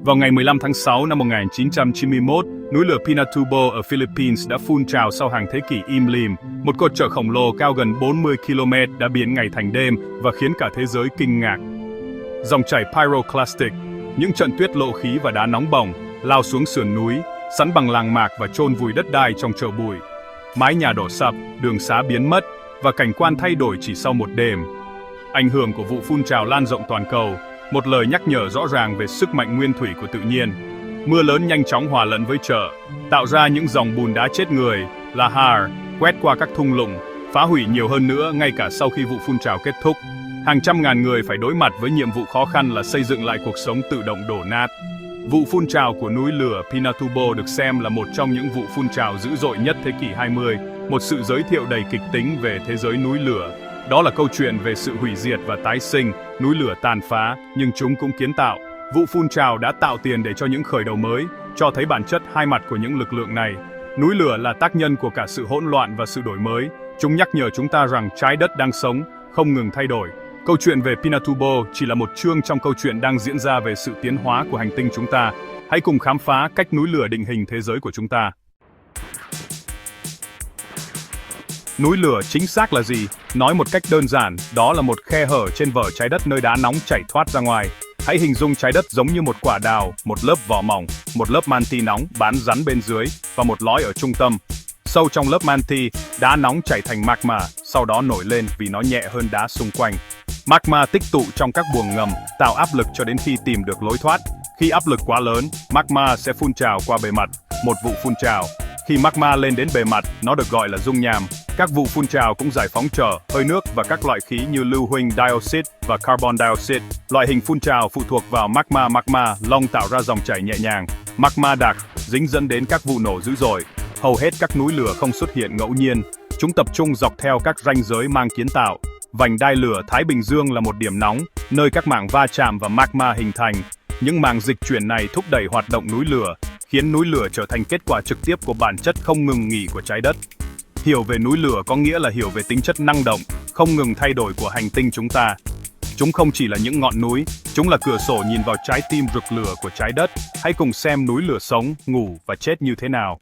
Vào ngày 15 tháng 6 năm 1991, núi lửa Pinatubo ở Philippines đã phun trào sau hàng thế kỷ im lìm. Một cột chợ khổng lồ cao gần 40 km đã biến ngày thành đêm và khiến cả thế giới kinh ngạc. Dòng chảy pyroclastic, những trận tuyết lộ khí và đá nóng bỏng, lao xuống sườn núi, sắn bằng làng mạc và chôn vùi đất đai trong tro bụi. Mái nhà đổ sập, đường xá biến mất và cảnh quan thay đổi chỉ sau một đêm. Ảnh hưởng của vụ phun trào lan rộng toàn cầu, một lời nhắc nhở rõ ràng về sức mạnh nguyên thủy của tự nhiên. Mưa lớn nhanh chóng hòa lẫn với chợ, tạo ra những dòng bùn đá chết người, lahar, quét qua các thung lũng, phá hủy nhiều hơn nữa ngay cả sau khi vụ phun trào kết thúc. Hàng trăm ngàn người phải đối mặt với nhiệm vụ khó khăn là xây dựng lại cuộc sống tự động đổ nát. Vụ phun trào của núi lửa Pinatubo được xem là một trong những vụ phun trào dữ dội nhất thế kỷ 20, một sự giới thiệu đầy kịch tính về thế giới núi lửa. Đó là câu chuyện về sự hủy diệt và tái sinh, núi lửa tàn phá, nhưng chúng cũng kiến tạo. Vụ phun trào đã tạo tiền để cho những khởi đầu mới, cho thấy bản chất hai mặt của những lực lượng này. Núi lửa là tác nhân của cả sự hỗn loạn và sự đổi mới. Chúng nhắc nhở chúng ta rằng trái đất đang sống, không ngừng thay đổi. Câu chuyện về Pinatubo chỉ là một chương trong câu chuyện đang diễn ra về sự tiến hóa của hành tinh chúng ta. Hãy cùng khám phá cách núi lửa định hình thế giới của chúng ta. Núi lửa chính xác là gì? Nói một cách đơn giản, đó là một khe hở trên vỏ trái đất nơi đá nóng chảy thoát ra ngoài. Hãy hình dung trái đất giống như một quả đào, một lớp vỏ mỏng, một lớp manti nóng bán rắn bên dưới và một lõi ở trung tâm. Sâu trong lớp manti, đá nóng chảy thành magma, sau đó nổi lên vì nó nhẹ hơn đá xung quanh. Magma tích tụ trong các buồng ngầm, tạo áp lực cho đến khi tìm được lối thoát. Khi áp lực quá lớn, magma sẽ phun trào qua bề mặt, một vụ phun trào. Khi magma lên đến bề mặt, nó được gọi là dung nham. Các vụ phun trào cũng giải phóng trở, hơi nước và các loại khí như lưu huỳnh dioxide và carbon dioxide. Loại hình phun trào phụ thuộc vào magma long tạo ra dòng chảy nhẹ nhàng. Magma đặc, dính dẫn đến các vụ nổ dữ dội. Hầu hết các núi lửa không xuất hiện ngẫu nhiên. Chúng tập trung dọc theo các ranh giới mang kiến tạo. Vành đai lửa Thái Bình Dương là một điểm nóng, nơi các mảng va chạm và magma hình thành. Những mảng dịch chuyển này thúc đẩy hoạt động núi lửa, khiến núi lửa trở thành kết quả trực tiếp của bản chất không ngừng nghỉ của trái đất. Hiểu về núi lửa có nghĩa là hiểu về tính chất năng động, không ngừng thay đổi của hành tinh chúng ta. Chúng không chỉ là những ngọn núi, chúng là cửa sổ nhìn vào trái tim rực lửa của trái đất. Hãy cùng xem núi lửa sống, ngủ và chết như thế nào.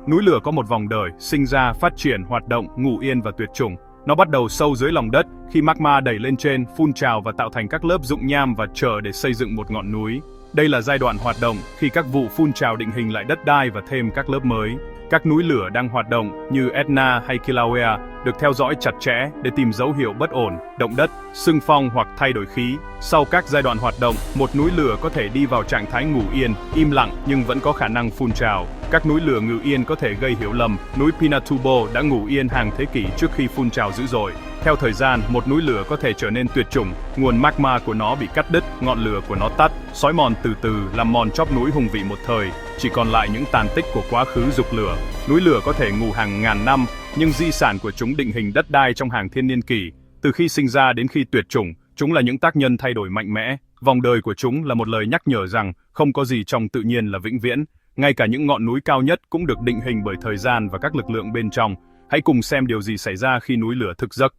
Núi lửa có một vòng đời, sinh ra, phát triển, hoạt động, ngủ yên và tuyệt chủng. Nó bắt đầu sâu dưới lòng đất, khi magma đẩy lên trên, phun trào và tạo thành các lớp rụng nham và chờ để xây dựng một ngọn núi. Đây là giai đoạn hoạt động, khi các vụ phun trào định hình lại đất đai và thêm các lớp mới. Các núi lửa đang hoạt động, như Etna hay Kilauea, được theo dõi chặt chẽ để tìm dấu hiệu bất ổn, động đất, xung phong hoặc thay đổi khí. Sau các giai đoạn hoạt động, một núi lửa có thể đi vào trạng thái ngủ yên, im lặng nhưng vẫn có khả năng phun trào. Các núi lửa ngủ yên có thể gây hiểu lầm. Núi Pinatubo đã ngủ yên hàng thế kỷ trước khi phun trào dữ dội. Theo thời gian, một núi lửa có thể trở nên tuyệt chủng, nguồn magma của nó bị cắt đứt, ngọn lửa của nó tắt, xói mòn từ từ, làm mòn chóp núi hùng vĩ một thời, chỉ còn lại những tàn tích của quá khứ rục lửa. Núi lửa có thể ngủ hàng ngàn năm, nhưng di sản của chúng định hình đất đai trong hàng thiên niên kỷ. Từ khi sinh ra đến khi tuyệt chủng, chúng là những tác nhân thay đổi mạnh mẽ. Vòng đời của chúng là một lời nhắc nhở rằng không có gì trong tự nhiên là vĩnh viễn. Ngay cả những ngọn núi cao nhất cũng được định hình bởi thời gian và các lực lượng bên trong. Hãy cùng xem điều gì xảy ra khi núi lửa thức giấc.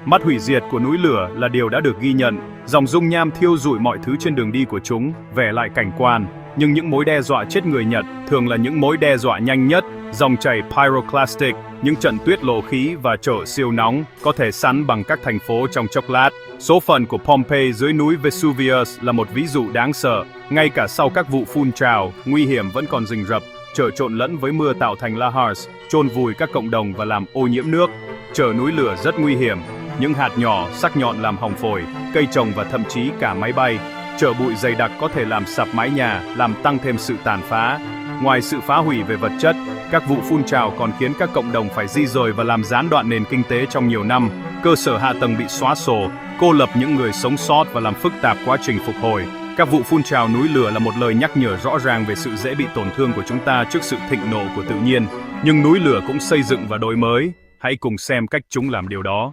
Mắt hủy diệt của núi lửa là điều đã được ghi nhận. Dòng dung nham thiêu rụi mọi thứ trên đường đi của chúng, vẽ lại cảnh quan. Nhưng những mối đe dọa chết người Nhật thường là những mối đe dọa nhanh nhất. Dòng chảy pyroclastic, những trận tuyết lộ khí và trở siêu nóng có thể sắn bằng các thành phố trong chốc lát. Số phận của Pompeii dưới núi Vesuvius là một ví dụ đáng sợ. Ngay cả sau các vụ phun trào, nguy hiểm vẫn còn rình rập. Chở trộn lẫn với mưa tạo thành lahars, chôn vùi các cộng đồng và làm ô nhiễm nước. Chở núi lửa rất nguy hiểm. Những hạt nhỏ, sắc nhọn làm hỏng phổi, cây trồng và thậm chí cả máy bay. Chở bụi dày đặc có thể làm sập mái nhà, làm tăng thêm sự tàn phá. Ngoài sự phá hủy về vật chất, các vụ phun trào còn khiến các cộng đồng phải di dời và làm gián đoạn nền kinh tế trong nhiều năm. Cơ sở hạ tầng bị xóa sổ, cô lập những người sống sót và làm phức tạp quá trình phục hồi. Các vụ phun trào núi lửa là một lời nhắc nhở rõ ràng về sự dễ bị tổn thương của chúng ta trước sự thịnh nộ của tự nhiên. Nhưng núi lửa cũng xây dựng và đổi mới. Hãy cùng xem cách chúng làm điều đó.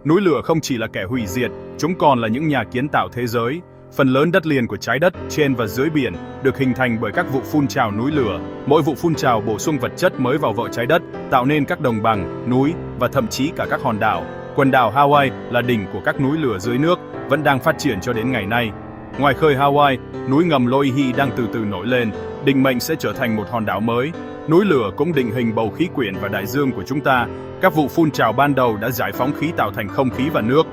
Núi lửa không chỉ là kẻ hủy diệt, chúng còn là những nhà kiến tạo thế giới. Phần lớn đất liền của trái đất trên và dưới biển được hình thành bởi các vụ phun trào núi lửa. Mỗi vụ phun trào bổ sung vật chất mới vào vỏ trái đất, tạo nên các đồng bằng, núi và thậm chí cả các hòn đảo. Quần đảo Hawaii là đỉnh của các núi lửa dưới nước, vẫn đang phát triển cho đến ngày nay. Ngoài khơi Hawaii, núi ngầm Loihi đang từ từ nổi lên, định mệnh sẽ trở thành một hòn đảo mới. Núi lửa cũng định hình bầu khí quyển và đại dương của chúng ta. Các vụ phun trào ban đầu đã giải phóng khí tạo thành không khí và nước.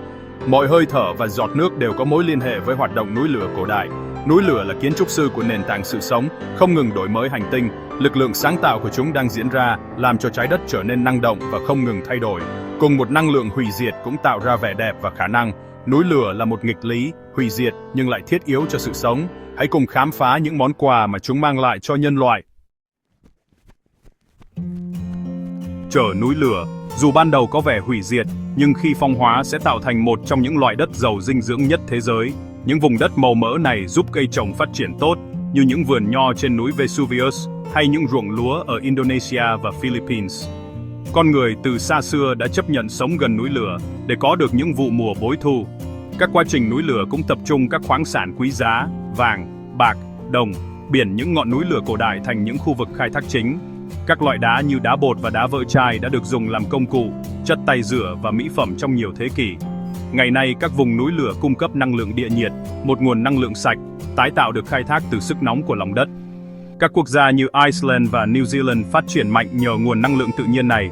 Mọi hơi thở và giọt nước đều có mối liên hệ với hoạt động núi lửa cổ đại. Núi lửa là kiến trúc sư của nền tảng sự sống, không ngừng đổi mới hành tinh. Lực lượng sáng tạo của chúng đang diễn ra, làm cho trái đất trở nên năng động và không ngừng thay đổi. Cùng một năng lượng hủy diệt cũng tạo ra vẻ đẹp và khả năng. Núi lửa là một nghịch lý, hủy diệt nhưng lại thiết yếu cho sự sống. Hãy cùng khám phá những món quà mà chúng mang lại cho nhân loại. Chở núi lửa, dù ban đầu có vẻ hủy diệt, nhưng khi phong hóa sẽ tạo thành một trong những loại đất giàu dinh dưỡng nhất thế giới. Những vùng đất màu mỡ này giúp cây trồng phát triển tốt, như những vườn nho trên núi Vesuvius hay những ruộng lúa ở Indonesia và Philippines. Con người từ xa xưa đã chấp nhận sống gần núi lửa để có được những vụ mùa bội thu. Các quá trình núi lửa cũng tập trung các khoáng sản quý giá, vàng, bạc, đồng, biển những ngọn núi lửa cổ đại thành những khu vực khai thác chính. Các loại đá như đá bột và đá vỡ chai đã được dùng làm công cụ, chất tẩy rửa và mỹ phẩm trong nhiều thế kỷ. Ngày nay, các vùng núi lửa cung cấp năng lượng địa nhiệt, một nguồn năng lượng sạch, tái tạo được khai thác từ sức nóng của lòng đất. Các quốc gia như Iceland và New Zealand phát triển mạnh nhờ nguồn năng lượng tự nhiên này.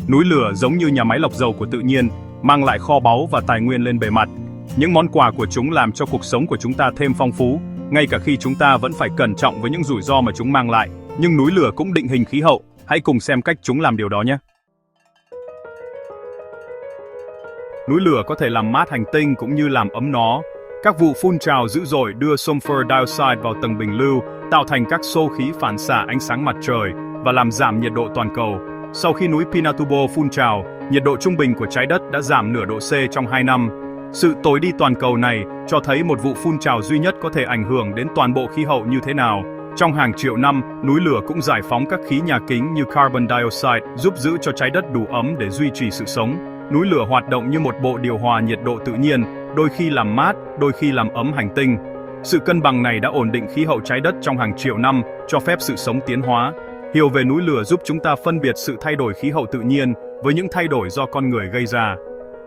Núi lửa giống như nhà máy lọc dầu của tự nhiên, mang lại kho báu và tài nguyên lên bề mặt. Những món quà của chúng làm cho cuộc sống của chúng ta thêm phong phú, ngay cả khi chúng ta vẫn phải cẩn trọng với những rủi ro mà chúng mang lại. Nhưng núi lửa cũng định hình khí hậu, hãy cùng xem cách chúng làm điều đó nhé. Núi lửa có thể làm mát hành tinh cũng như làm ấm nó. Các vụ phun trào dữ dội đưa sulfur dioxide vào tầng bình lưu, tạo thành các xô khí phản xạ ánh sáng mặt trời và làm giảm nhiệt độ toàn cầu. Sau khi núi Pinatubo phun trào, nhiệt độ trung bình của trái đất đã giảm nửa độ C trong 2 năm. Sự tối đi toàn cầu này cho thấy một vụ phun trào duy nhất có thể ảnh hưởng đến toàn bộ khí hậu như thế nào. Trong hàng triệu năm, núi lửa cũng giải phóng các khí nhà kính như carbon dioxide, giúp giữ cho trái đất đủ ấm để duy trì sự sống. Núi lửa hoạt động như một bộ điều hòa nhiệt độ tự nhiên, đôi khi làm mát, đôi khi làm ấm hành tinh. Sự cân bằng này đã ổn định khí hậu trái đất trong hàng triệu năm, cho phép sự sống tiến hóa. Hiểu về núi lửa giúp chúng ta phân biệt sự thay đổi khí hậu tự nhiên với những thay đổi do con người gây ra.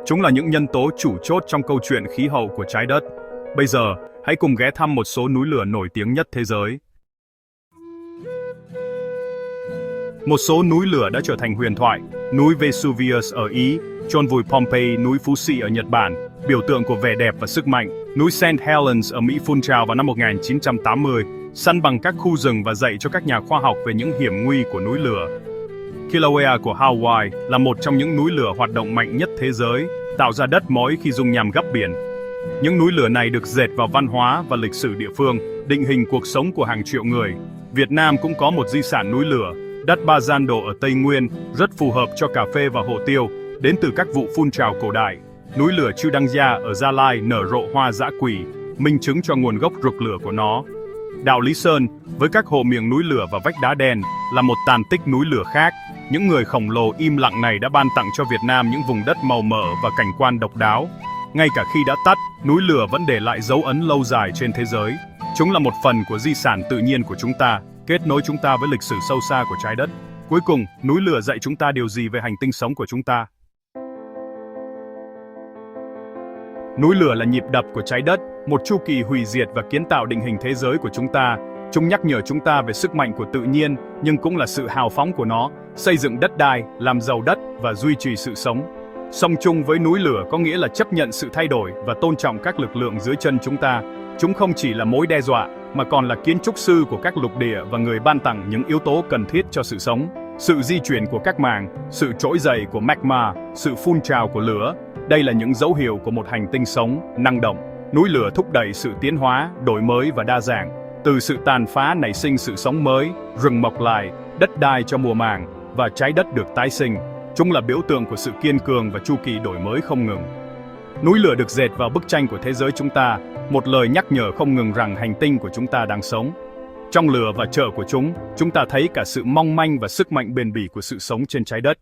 Chúng là những nhân tố chủ chốt trong câu chuyện khí hậu của trái đất. Bây giờ, hãy cùng ghé thăm một số núi lửa nổi tiếng nhất thế giới. Một số núi lửa đã trở thành huyền thoại. Núi Vesuvius ở Ý, chôn vùi Pompeii, núi Fuji ở Nhật Bản, biểu tượng của vẻ đẹp và sức mạnh. Núi St. Helens ở Mỹ phun trào vào năm 1980, săn bằng các khu rừng và dạy cho các nhà khoa học về những hiểm nguy của núi lửa. Kilauea của Hawaii là một trong những núi lửa hoạt động mạnh nhất thế giới, tạo ra đất mối khi dung nham gấp biển. Những núi lửa này được dệt vào văn hóa và lịch sử địa phương, định hình cuộc sống của hàng triệu người. Việt Nam cũng có một di sản núi lửa, đất Ba Gian Đồ ở Tây Nguyên, rất phù hợp cho cà phê và hồ tiêu, đến từ các vụ phun trào cổ đại. Núi lửa Chư Đăng Gia ở Gia Lai nở rộ hoa dã quỷ, minh chứng cho nguồn gốc rực lửa của nó. Đảo Lý Sơn, với các hồ miệng núi lửa và vách đá đen, là một tàn tích núi lửa khác. Những người khổng lồ im lặng này đã ban tặng cho Việt Nam những vùng đất màu mỡ và cảnh quan độc đáo. Ngay cả khi đã tắt, núi lửa vẫn để lại dấu ấn lâu dài trên thế giới. Chúng là một phần của di sản tự nhiên của chúng ta, kết nối chúng ta với lịch sử sâu xa của trái đất. Cuối cùng, núi lửa dạy chúng ta điều gì về hành tinh sống của chúng ta? Núi lửa là nhịp đập của trái đất, một chu kỳ hủy diệt và kiến tạo định hình thế giới của chúng ta. Chúng nhắc nhở chúng ta về sức mạnh của tự nhiên, nhưng cũng là sự hào phóng của nó, xây dựng đất đai, làm giàu đất và duy trì sự sống. Song chung với núi lửa có nghĩa là chấp nhận sự thay đổi và tôn trọng các lực lượng dưới chân chúng ta. Chúng không chỉ là mối đe dọa, mà còn là kiến trúc sư của các lục địa và người ban tặng những yếu tố cần thiết cho sự sống. Sự di chuyển của các màng, sự trỗi dậy của magma, sự phun trào của lửa. Đây là những dấu hiệu của một hành tinh sống, năng động. Núi lửa thúc đẩy sự tiến hóa, đổi mới và đa dạng. Từ sự tàn phá nảy sinh sự sống mới, rừng mọc lại, đất đai cho mùa màng, và trái đất được tái sinh. Chúng là biểu tượng của sự kiên cường và chu kỳ đổi mới không ngừng. Núi lửa được dệt vào bức tranh của thế giới chúng ta, một lời nhắc nhở không ngừng rằng hành tinh của chúng ta đang sống. Trong lửa và chợ của chúng ta thấy cả sự mong manh và sức mạnh bền bỉ của sự sống trên trái đất.